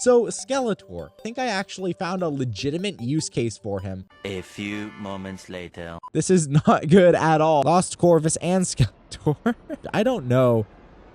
So Skeletor, I think I actually found a legitimate use case for him. A few moments later. This is not good at all. Lost Corvus and Skeletor. I don't know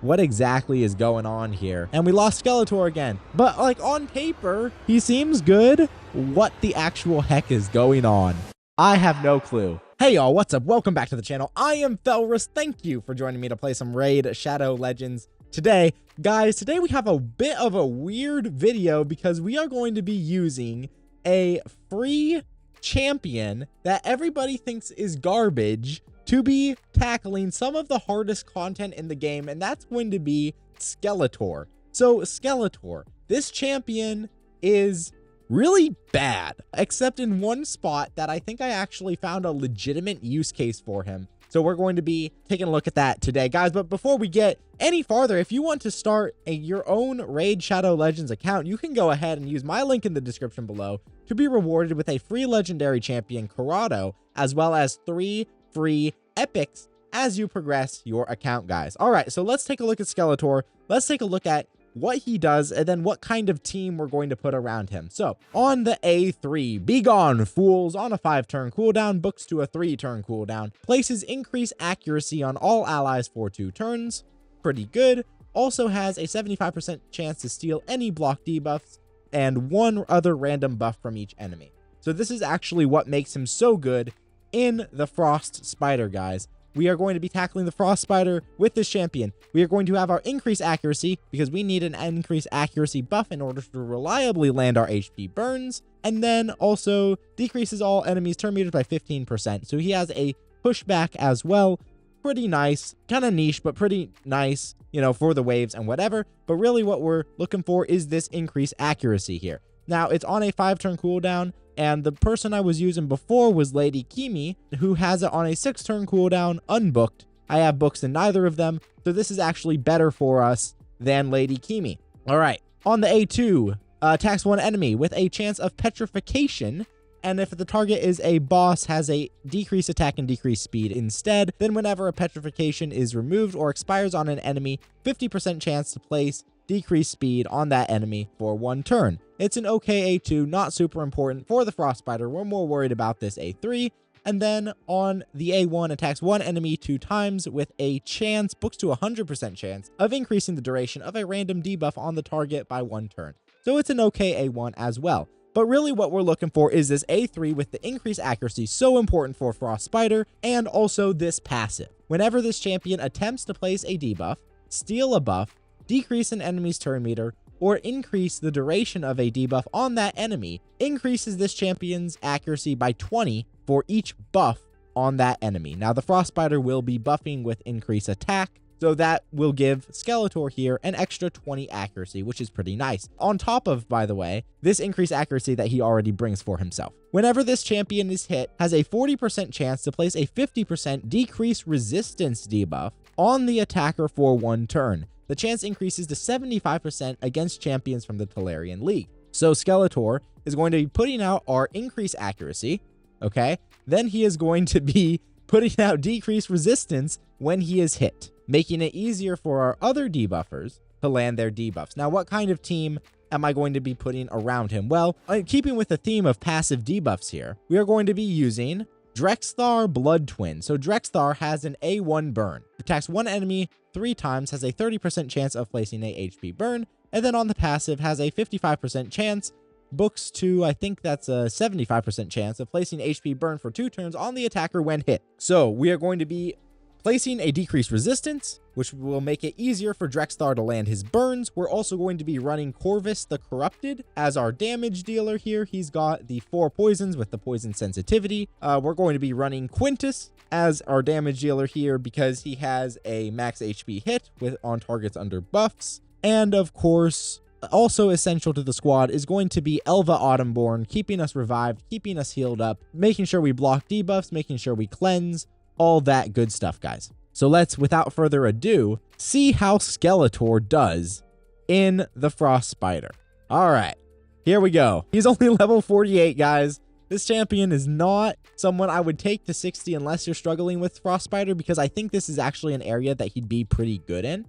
what exactly is going on here. And we lost Skeletor again. But like on paper, he seems good. What the actual heck is going on? I have no clue. Hey y'all, what's up? Welcome back to the channel. I am Felrus. Thank you for joining me to play some Raid Shadow Legends today. Guys, today we have a bit of a weird video because we are going to be using a free champion that everybody thinks is garbage to be tackling some of the hardest content in the game, and that's going to be Skeletor. So Skeletor, this champion is really bad, except in one spot that I think I actually found a legitimate use case for him. So we're going to be taking a look at that today, guys. But before we get any farther, if you want to start your own Raid Shadow Legends account, you can go ahead and use my link in the description below to be rewarded with a free legendary champion, Corrado, as well as 3 free epics as you progress your account, guys. All right, so let's take a look at Skeletor. Let's take a look at what he does, and then what kind of team we're going to put around him. So on the A3, Be Gone Fools, on a 5-turn cooldown, books to a 3-turn cooldown, places increased accuracy on all allies for 2 turns. Pretty good. Also has a 75% chance to steal any block debuffs and 1 other random buff from each enemy. So this is actually what makes him so good in the Frost Spider, guys. We are going to be tackling the Frost Spider with this champion. We are going to have our increased accuracy because we need an increased accuracy buff in order to reliably land our HP burns. And then also decreases all enemies' turn meters by 15%. So he has a pushback as well. Pretty nice, kind of niche, but pretty nice, you know, for the waves and whatever. But really what we're looking for is this increased accuracy here. Now it's on a 5-turn cooldown. And the person I was using before was Lady Kimi, who has it on a 6-turn cooldown, unbooked. I have books in neither of them, so this is actually better for us than Lady Kimi. All right, on the A2, attacks 1 enemy with a chance of petrification, and if the target is a boss, has a decreased attack and decreased speed instead. Then whenever a petrification is removed or expires on an enemy, 50% chance to place decreased speed on that enemy for 1 turn. It's an okay A2, not super important for the Frost Spider. We're more worried about this A3. And then on the A1, attacks 1 enemy 2 times with a chance, books to 100% chance, of increasing the duration of a random debuff on the target by 1 turn. So it's an okay A1 as well. But really what we're looking for is this A3 with the increased accuracy, so important for Frost Spider, and also this passive. Whenever this champion attempts to place a debuff, steal a buff, decrease an enemy's turn meter, or increase the duration of a debuff on that enemy, increases this champion's accuracy by 20 for each buff on that enemy. Now, the Frost Spider will be buffing with increased attack, so that will give Skeletor here an extra 20 accuracy, which is pretty nice. On top of, by the way, this increased accuracy that he already brings for himself. Whenever this champion is hit, has a 40% chance to place a 50% decreased resistance debuff on the attacker for 1 turn. The chance increases to 75% against champions from the Tolarian League. So Skeletor is going to be putting out our increased accuracy, okay? Then he is going to be putting out decreased resistance when he is hit, making it easier for our other debuffers to land their debuffs. Now, what kind of team am I going to be putting around him? Well, keeping with the theme of passive debuffs here, we are going to be using Drexthar Blood Twin. So Drexthar has an A1 burn. Attacks 1 enemy 3 times, has a 30% chance of placing a HP burn, and then on the passive has a 55% chance, books to, I think that's a 75% chance of placing HP burn for 2 turns on the attacker when hit. So we are going to be placing a decreased resistance, which will make it easier for Drexthar to land his burns. We're also going to be running Corvus the Corrupted as our damage dealer here. He's got the 4 poisons with the poison sensitivity. We're going to be running Quintus as our damage dealer here because he has a max HP hit with on targets under buffs. And of course, also essential to the squad is going to be Elva Autumnborn, keeping us revived, keeping us healed up, making sure we block debuffs, making sure we cleanse, all that good stuff, guys. So let's, without further ado, see how Skeletor does in the Frost Spider. All right, here we go. He's only level 48, guys. This champion is not someone I would take to 60 unless you're struggling with Frost Spider, because I think this is actually an area that he'd be pretty good in,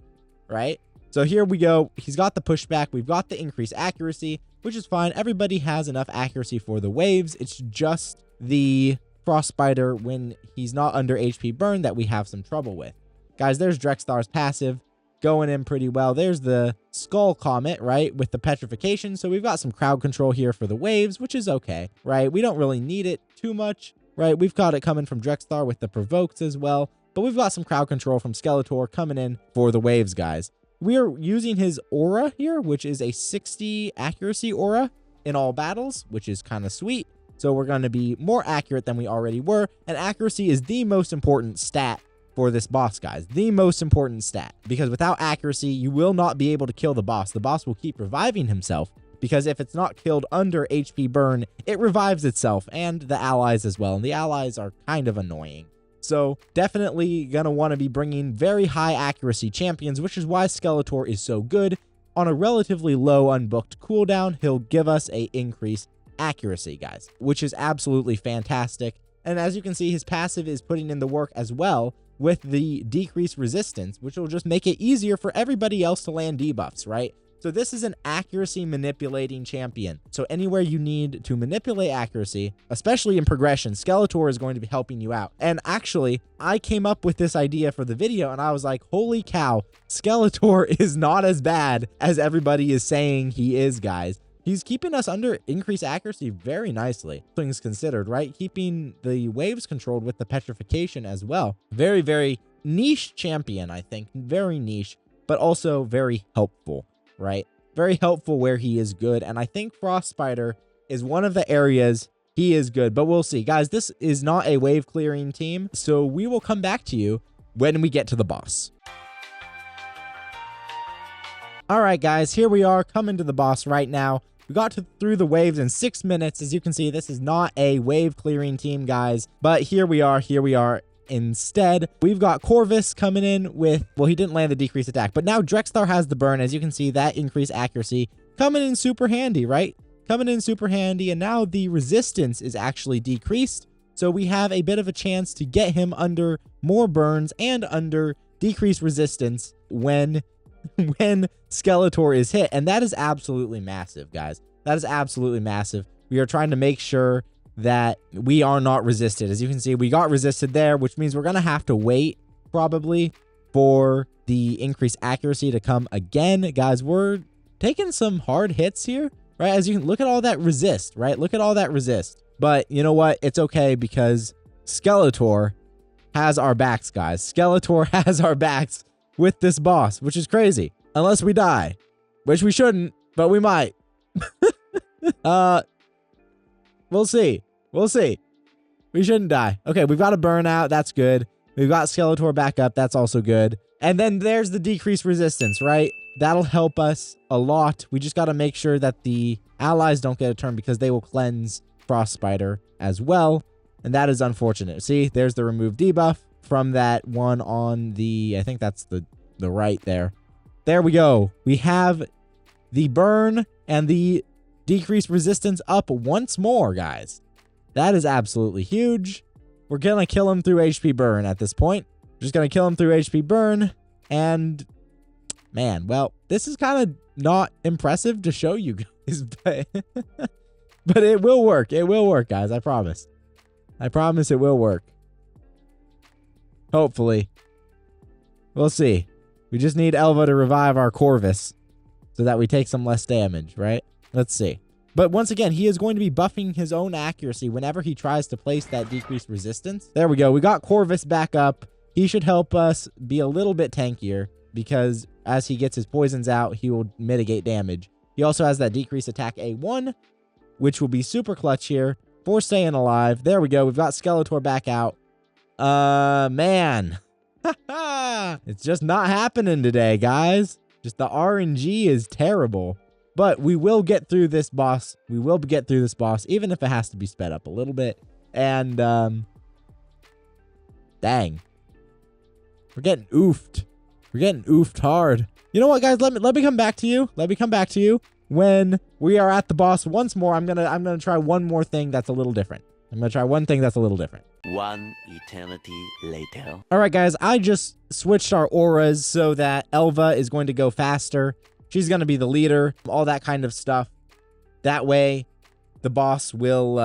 right? So here we go. He's got the pushback. We've got the increased accuracy, which is fine. Everybody has enough accuracy for the waves. It's just the Frost Spider when he's not under HP burn that we have some trouble with. Guys, there's Drexthar's passive going in pretty well. There's the Skull Comet, right, with the petrification. So we've got some crowd control here for the waves, which is okay, right? We don't really need it too much, right? We've got it coming from Drexthar with the provokes as well. But we've got some crowd control from Skeletor coming in for the waves, guys. We are using his aura here, which is a 60 accuracy aura in all battles, which is kind of sweet. So we're going to be more accurate than we already were. And accuracy is the most important stat for this boss, guys. The most important stat. Because without accuracy, you will not be able to kill the boss. The boss will keep reviving himself. Because if it's not killed under HP burn, it revives itself and the allies as well. And the allies are kind of annoying. So definitely gonna want to be bringing very high accuracy champions, which is why Skeletor is so good. On a relatively low unbooked cooldown, he'll give us a increased accuracy, guys, which is absolutely fantastic. And as you can see, his passive is putting in the work as well with the decreased resistance, which will just make it easier for everybody else to land debuffs, right? So this is an accuracy manipulating champion. So anywhere you need to manipulate accuracy, especially in progression, Skeletor is going to be helping you out. And actually, I came up with this idea for the video and I was like, holy cow, Skeletor is not as bad as everybody is saying he is, guys. He's keeping us under increased accuracy very nicely. Things considered, right? Keeping the waves controlled with the petrification as well. Very, very niche champion, I think. Very niche, but also very helpful. Right? Very helpful where he is good. And I think Frost Spider is one of the areas he is good, but we'll see. Guys, this is not a wave clearing team, so we will come back to you when we get to the boss. All right, guys, here we are coming to the boss right now. We got through the waves in 6 minutes. As you can see, this is not a wave clearing team, guys, but here we are. Instead, we've got Corvus coming in with, well, he didn't land the decreased attack, but now Drexthar has the burn. As you can see, that increased accuracy coming in super handy, right? Coming in super handy, and now the resistance is actually decreased. So we have a bit of a chance to get him under more burns and under decreased resistance when Skeletor is hit. And that is absolutely massive, guys. That is absolutely massive. We are trying to make sure that we are not resisted. As you can see, we got resisted there, which means we're going to have to wait probably for the increased accuracy to come again. Guys, we're taking some hard hits here, right? As you can look at all that resist, right? Look at all that resist. But you know what? It's okay because Skeletor has our backs, guys. Skeletor has our backs with this boss, which is crazy. Unless we die, which we shouldn't, but we might. We'll see. We'll see. We shouldn't die. Okay, we've got a burnout. That's good. We've got Skeletor back up. That's also good. And then there's the decreased resistance, right? That'll help us a lot. We just got to make sure that the allies don't get a turn because they will cleanse Frost Spider as well. And that is unfortunate. See, there's the remove debuff from that one on the, I think that's the right there. There we go. We have the burn and the decreased resistance up once more, guys. That is absolutely huge. We're going to kill him through HP burn at this point. Just going to kill him through HP burn. And, man, well, this is kind of not impressive to show you guys, but it will work. It will work, guys. I promise. I promise it will work. Hopefully. We'll see. We just need Elva to revive our Corvus so that we take some less damage, right? Let's see. But once again, he is going to be buffing his own accuracy whenever he tries to place that decreased resistance. There we go. We got Corvus back up. He should help us be a little bit tankier because as he gets his poisons out, he will mitigate damage. He also has that decreased attack A1, which will be super clutch here for staying alive. There we go. We've got Skeletor back out. Man. It's just not happening today, guys. Just the RNG is terrible. But we will get through this boss. We will get through this boss, even if it has to be sped up a little bit. And, dang. We're getting oofed. We're getting oofed hard. You know what, guys? Let me come back to you. Let me come back to you when we are at the boss once more. I'm gonna try one more thing that's a little different. I'm going to try one thing that's a little different. One eternity later. All right, guys, I just switched our auras so that Elva is going to go faster. She's going to be the leader, all that kind of stuff. That way, the boss will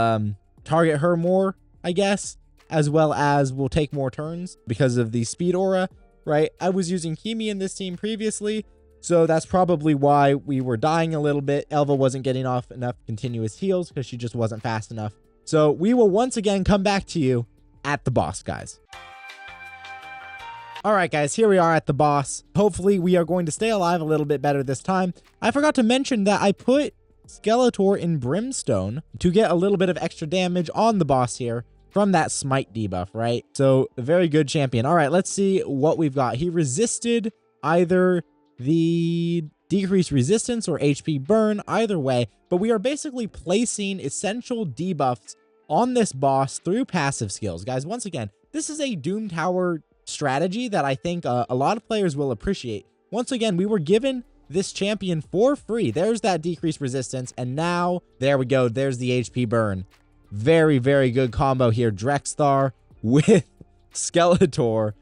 target her more, I guess, as well as will take more turns because of the speed aura, right? I was using Kimi in this team previously, so that's probably why we were dying a little bit. Elva wasn't getting off enough continuous heals because she just wasn't fast enough. So we will once again come back to you at the boss, guys. All right, guys, here we are at the boss. Hopefully, we are going to stay alive a little bit better this time. I forgot to mention that I put Skeletor in Brimstone to get a little bit of extra damage on the boss here from that smite debuff, right? So, a very good champion. All right, let's see what we've got. He resisted either the decreased resistance or HP burn, either way, but we are basically placing essential debuffs on this boss through passive skills. Guys, once again, this is a Doom Tower strategy that I think a lot of players will appreciate. Once again, we were given this champion for free. There's that decreased resistance, and now, there we go, there's the HP burn. Very, very good combo here. Drexthar with Skeletor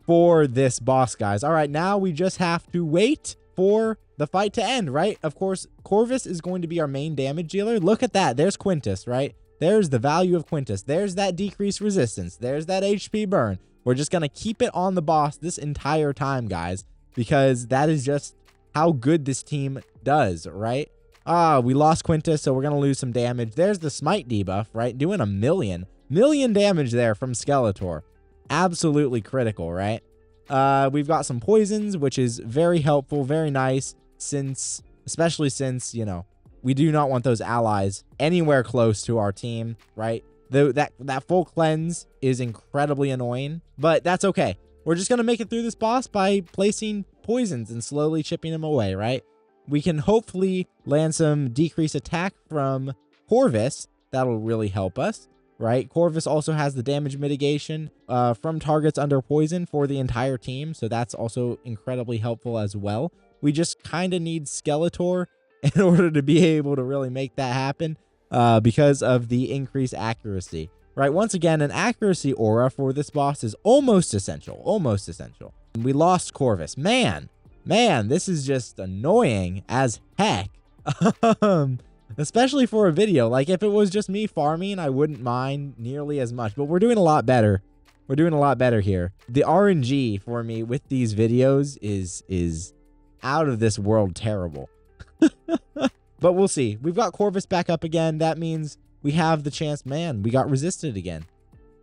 for this boss, guys. All right, now we just have to wait for the fight to end, right? Of course, Corvus is going to be our main damage dealer. Look at that. There's Quintus, right? There's the value of Quintus. There's that decreased resistance. There's that HP burn. We're just going to keep it on the boss this entire time, guys, because that is just how good this team does, right? We lost Quintus, so we're going to lose some damage. There's the smite debuff, right? Doing a million damage there from Skeletor. Absolutely critical, right? We've got some poisons, which is very helpful, very nice, especially since, you know, we do not want those allies anywhere close to our team, right? That full cleanse is incredibly annoying, but that's okay. We're just going to make it through this boss by placing poisons and slowly chipping them away, right? We can hopefully land some decreased attack from Corvus. That'll really help us, right? Corvus also has the damage mitigation from targets under poison for the entire team, so that's also incredibly helpful as well. We just kind of need Skeletor in order to be able to really make that happen because of the increased accuracy, right? Once again, an accuracy aura for this boss is almost essential, almost essential. We lost Corvus. Man, this is just annoying as heck. Especially for a video. Like, if it was just me farming, I wouldn't mind nearly as much, but we're doing a lot better. We're doing a lot better here. The RNG for me with these videos is out of this world terrible. But we'll see. We've got Corvus back up again. That means we have the chance. Man, we got resisted again.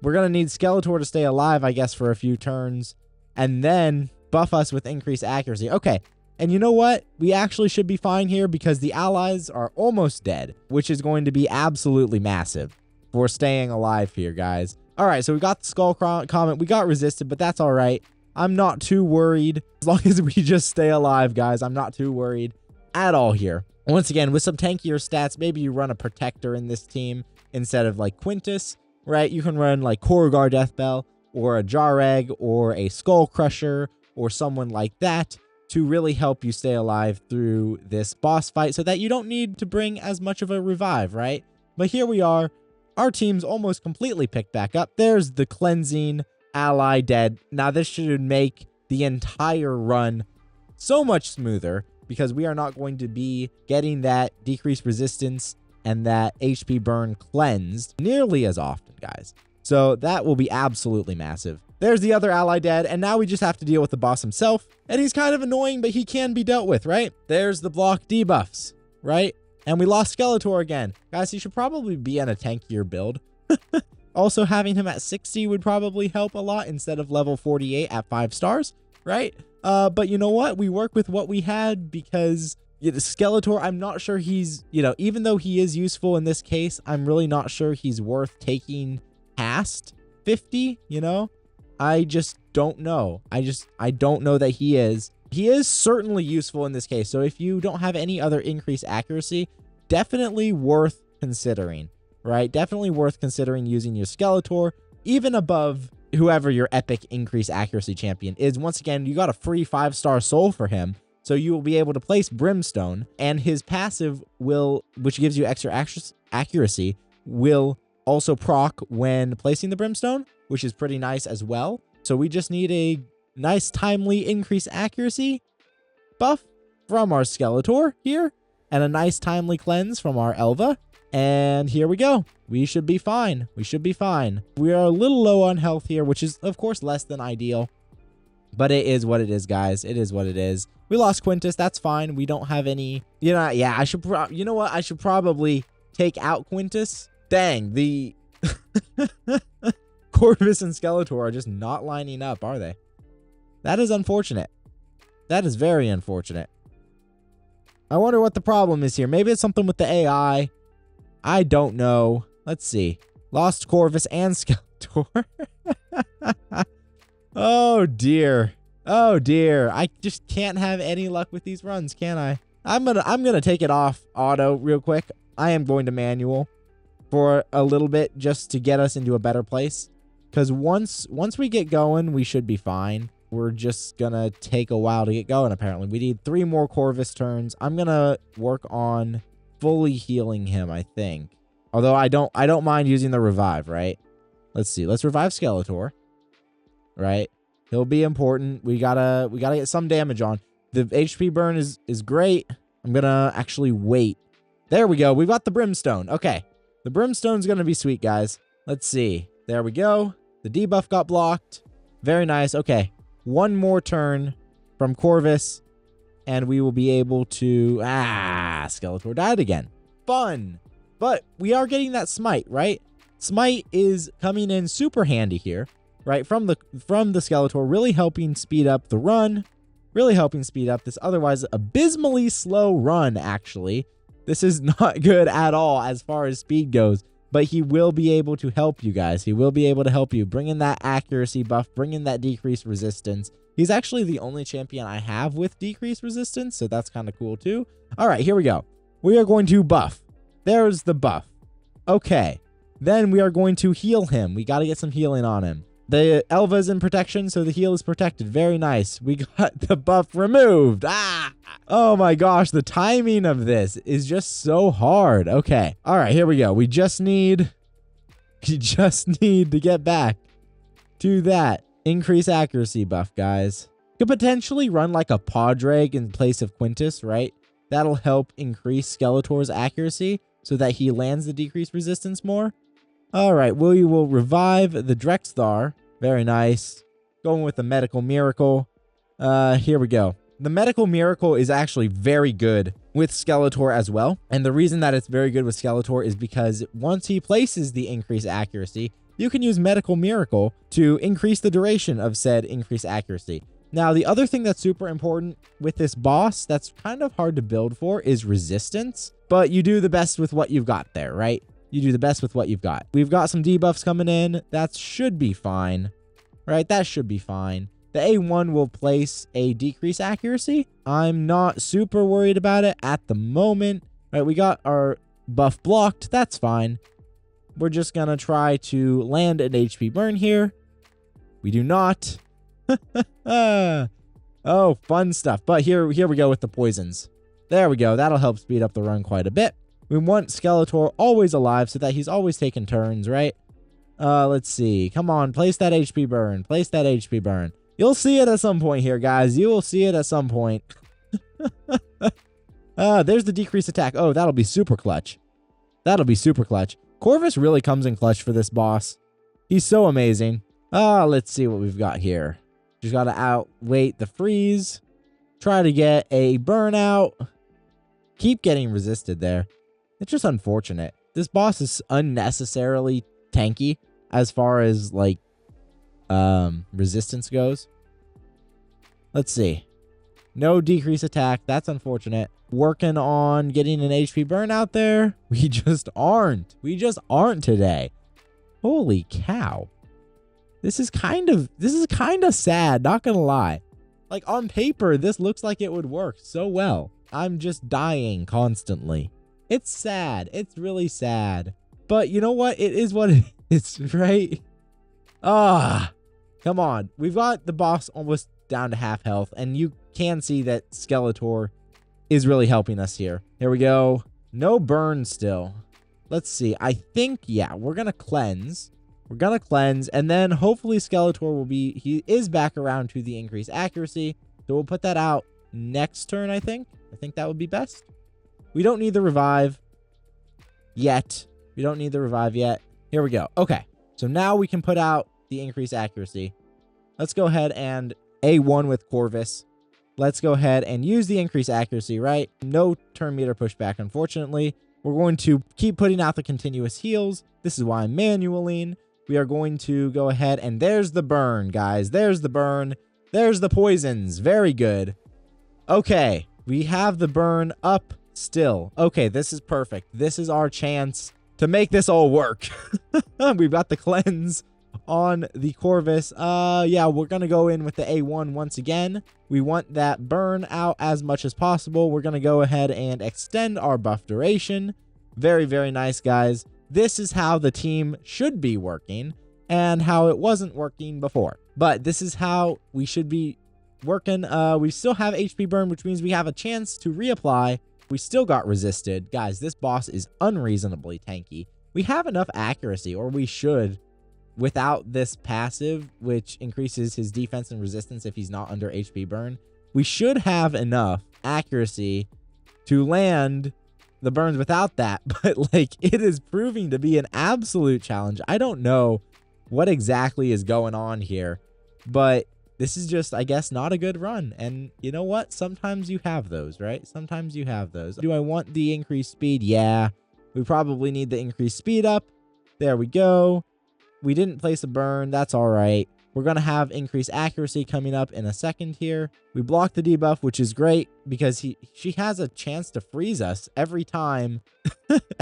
We're going to need Skeletor to stay alive, I guess, for a few turns, and then buff us with increased accuracy. Okay, and you know what? We actually should be fine here because the allies are almost dead, which is going to be absolutely massive for staying alive here, guys. All right, so we got the Skull Comet. We got resisted, but that's all right. I'm not too worried. As long as we just stay alive, guys, I'm not too worried at all here. Once again, with some tankier stats, maybe you run a Protector in this team instead of like Quintus, right? You can run like Korugar Deathbell or a Jareg or a Skull Crusher or someone like that to really help you stay alive through this boss fight so that you don't need to bring as much of a revive, right? But here we are. Our team's almost completely picked back up. There's the cleansing ally dead. Now this should make the entire run so much smoother because we are not going to be getting that decreased resistance and that HP burn cleansed nearly as often, guys. So that will be absolutely massive. There's the other ally dead, and now we just have to deal with the boss himself. And he's kind of annoying, but he can be dealt with, right? There's the block debuffs, right? And we lost Skeletor again. Guys, he should probably be on a tankier build. Also, having him at 60 would probably help a lot instead of level 48 at 5 stars, right? But you know what? We work with what we had because Skeletor, I'm not sure he's, even though he is useful in this case, I'm really not sure he's worth taking past 50, I just don't know. I don't know that he is. He is certainly useful in this case. So if you don't have any other increased accuracy, definitely worth considering, right? Definitely worth considering using your Skeletor, even above whoever your epic increased accuracy champion is. Once again, you got a free 5-star soul for him. So you will be able to place Brimstone, and his passive will, which gives you extra accuracy, will also proc when placing the brimstone, which is pretty nice as well. So we just need a nice timely increased accuracy buff from our Skeletor here, and a nice timely cleanse from our Elva. And here we go. We should be fine. We should be fine. We are a little low on health here, which is, of course, less than ideal. But it is what it is, guys. It is what it is. We lost Quintus. That's fine. We don't have any... yeah, I should... you know what? I should probably take out Quintus. Dang, the... Corvus and Skeletor are just not lining up, are they? That is unfortunate. That is very unfortunate. I wonder what the problem is here. Maybe it's something with the AI. I don't know. Let's see. Lost Corvus and Skeletor. Oh, dear. Oh, dear. I just can't have any luck with these runs, can I? I'm gonna take it off auto real quick. I am going to manual for a little bit just to get us into a better place. Because once we get going, we should be fine. We're just gonna take a while to get going, apparently. We need 3 more Corvus turns. I'm gonna work on fully healing him, I think. Although I don't mind using the revive, right? Let's see. Let's revive Skeletor. Right? He'll be important. We gotta get some damage on. The HP burn is great. I'm gonna actually wait. There we go. We've got the brimstone. Okay. The brimstone's gonna be sweet, guys. Let's see. There we go. The debuff got blocked. Very nice. Okay. 1 more turn from Corvus, and we will be able to... Skeletor died again. Fun. But we are getting that smite, right? Smite is coming in super handy here, right? From the Skeletor, really helping speed up the run, really helping speed up this otherwise abysmally slow run, actually. This is not good at all as far as speed goes, but he will be able to help you guys. He will be able to help you, bring in that accuracy buff, bring in that decreased resistance. He's actually the only champion I have with decreased resistance, so that's kind of cool too. All right, here we go. We are going to buff. There's the buff. Okay. Then we are going to heal him. We got to get some healing on him. The Elva's in protection, so the heal is protected. Very nice. We got the buff removed. Oh my gosh, the timing of this is just so hard. Okay. All right, here we go. We just need to get back to that increase accuracy buff, guys. Could potentially run like a Padraig in place of Quintus, right? That'll help increase Skeletor's accuracy so that he lands the decreased resistance more. All right, we will revive the Drexthar. Very nice. Going with the Medical Miracle. Here we go. The Medical Miracle is actually very good with Skeletor as well. And the reason that it's very good with Skeletor is because once he places the increased accuracy, you can use Medical Miracle to increase the duration of said increased accuracy. Now, the other thing that's super important with this boss that's kind of hard to build for is resistance. But you do the best with what you've got there, right? You do the best with what you've got. We've got some debuffs coming in. That should be fine, right? That should be fine. The A1 will place a decreased accuracy. I'm not super worried about it at the moment. Right, we got our buff blocked. That's fine. We're just going to try to land an HP burn here. We do not. Oh, fun stuff. But here we go with the poisons. There we go. That'll help speed up the run quite a bit. We want Skeletor always alive so that he's always taking turns, right? Let's see. Come on, place that HP burn. Place that HP burn. You'll see it at some point here, guys. You will see it at some point. There's the decreased attack. Oh, that'll be super clutch. That'll be super clutch. Corvus really comes in clutch for this boss. He's so amazing. Let's see what we've got here. Just got to outwait the freeze. Try to get a burnout. Keep getting resisted there. It's just unfortunate. This boss is unnecessarily tanky as far as, like, resistance goes. Let's see. No decrease attack. That's unfortunate. Working on getting an HP burn out there. We just aren't. We just aren't today. Holy cow. This is kind of sad, not gonna lie. Like, on paper, this looks like it would work so well. I'm just dying constantly. It's sad. It's really sad. But you know what? It is what it is, right? Come on. We've got the boss almost down to half health, and you can see that Skeletor is really helping us here. Here we go. No burn still. let's see. I think, yeah, we're going to cleanse. We're going to cleanse, and then hopefully Skeletor will be, he is back around to the increased accuracy. So we'll put that out next turn, I think. I think that would be best. We don't need the revive yet. We don't need the revive yet. Here we go. Okay. So now we can put out the increased accuracy. Let's go ahead and A1 with Corvus. Let's go ahead and use the increased accuracy, right? No turn meter pushback, unfortunately. We're going to keep putting out the continuous heals. This is why I'm manualing. We are going to go ahead, and there's the burn, guys. There's the burn. There's the poisons. Very good. Okay, we have the burn up still. Okay, this is perfect. This is our chance to make this all work. We've got the cleanse on the Corvus. Yeah, we're going to go in with the A1 once again. We want that burn out as much as possible. We're going to go ahead and extend our buff duration. Very, very nice, guys. This is how the team should be working and how it wasn't working before. But this is how we should be working. We still have HP burn, which means we have a chance to reapply. We still got resisted. Guys, this boss is unreasonably tanky. We have enough accuracy, or we should, without this passive, which increases his defense and resistance if he's not under HP burn. We should have enough accuracy to land the burns without that, but like, it is proving to be an absolute challenge. I don't know what exactly is going on here, but this is just, I guess, not a good run. And you know what? Sometimes you have those, right? Sometimes you have those. Do I want the increased speed? Yeah, we probably need the increased speed up. There we go. We didn't place a burn. That's all right. We're going to have increased accuracy coming up in a second here. We blocked the debuff, which is great because she has a chance to freeze us every time,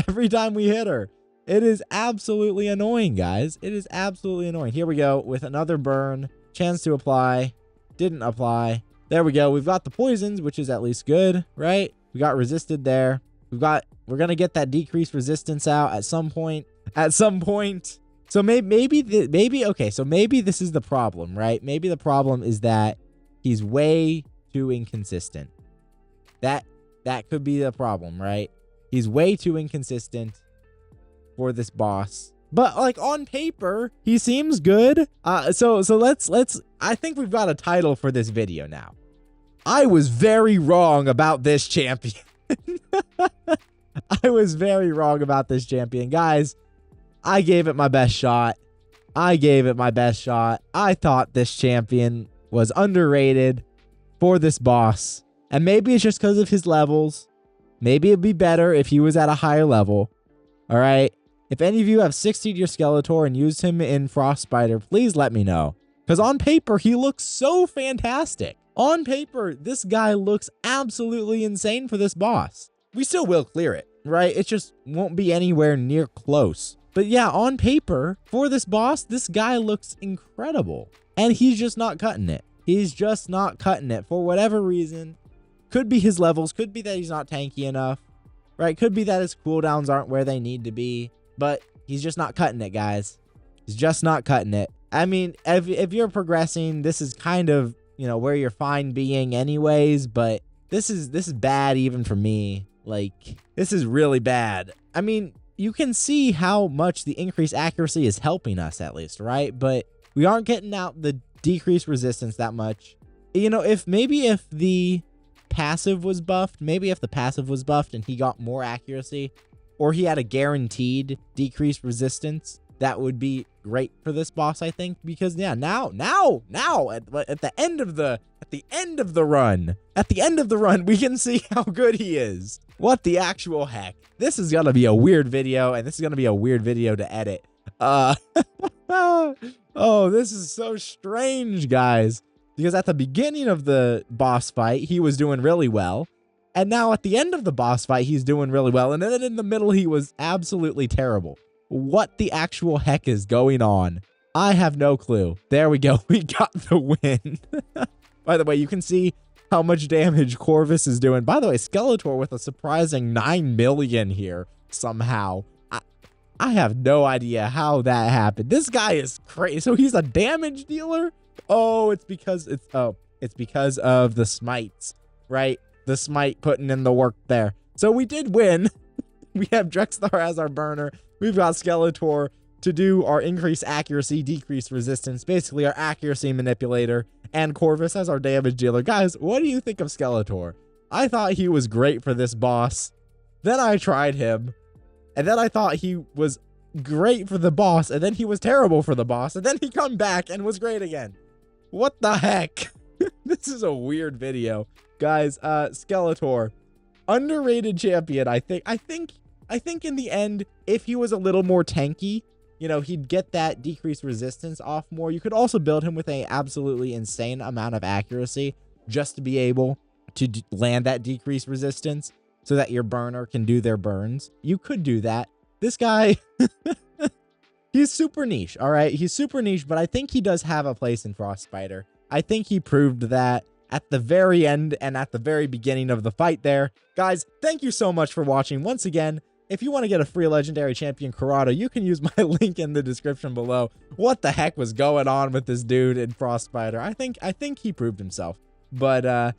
every time we hit her. It is absolutely annoying, guys. It is absolutely annoying. Here we go with another burn. Chance to apply. Didn't apply. There we go. We've got the poisons, which is at least good, right? We got resisted there. We're going to get that decreased resistance out at some point. So maybe this is the problem, right? Maybe the problem is that he's way too inconsistent. That could be the problem, right? He's way too inconsistent for this boss. But like on paper, he seems good. So let's I think we've got a title for this video now. I was very wrong about this champion. I was very wrong about this champion, guys. I gave it my best shot. I thought this champion was underrated for this boss. And maybe it's just because of his levels. Maybe it'd be better if he was at a higher level. All right. If any of you have 60'd your Skeletor and used him in Frostbiter, please let me know. Because on paper, he looks so fantastic. On paper, this guy looks absolutely insane for this boss. We still will clear it, right? It just won't be anywhere near close. But yeah, on paper, for this boss, this guy looks incredible. And he's just not cutting it. He's just not cutting it for whatever reason. Could be his levels. Could be that he's not tanky enough. Right? Could be that his cooldowns aren't where they need to be. But he's just not cutting it, guys. He's just not cutting it. I mean, if you're progressing, this is kind of, you know, where you're fine being anyways. But this is bad even for me. Like, this is really bad. I mean, you can see how much the increased accuracy is helping us at least, right? But we aren't getting out the decreased resistance that much. You know, if the passive was buffed, and he got more accuracy, or he had a guaranteed decreased resistance, that would be great for this boss, I think, because yeah, now at the end of the run, we can see how good he is. What the actual heck? This is gonna be a weird video, and this is gonna be a weird video to edit. Oh, this is so strange, guys. Because at the beginning of the boss fight, he was doing really well. And now at the end of the boss fight, he's doing really well. And then in the middle, he was absolutely terrible. What the actual heck is going on? I have no clue. There we go. We got the win. By the way, you can see how much damage Corvus is doing. By the way, Skeletor with a surprising 9 million here somehow. I have no idea how that happened. This guy is crazy. So he's a damage dealer? Oh, it's because of the smites, right? The smite putting in the work there. So we did win. We have Drexthar as our burner. We've got Skeletor to do our increased accuracy, decreased resistance, basically our accuracy manipulator, and Corvus as our damage dealer. Guys, what do you think of Skeletor? I thought he was great for this boss. Then I tried him, and then I thought he was great for the boss, and then he was terrible for the boss, and then he come back and was great again. What the heck? This is a weird video. Guys, Skeletor, underrated champion, I think in the end, if he was a little more tanky, you know, he'd get that decreased resistance off more. You could also build him with a absolutely insane amount of accuracy just to be able to land that decreased resistance so that your burner can do their burns. You could do that. This guy, he's super niche, all right? He's super niche, but I think he does have a place in Frostbiter. I think he proved that at the very end and at the very beginning of the fight there. Guys, thank you so much for watching. Once again, if you want to get a free legendary champion Corrado, you can use my link in the description below. What the heck was going on with this dude in Frostbiter? I think he proved himself. But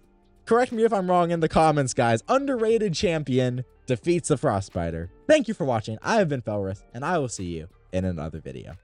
correct me if I'm wrong in the comments, guys. Underrated champion defeats the Frostbiter. Thank you for watching. I have been Felrith, and I will see you in another video.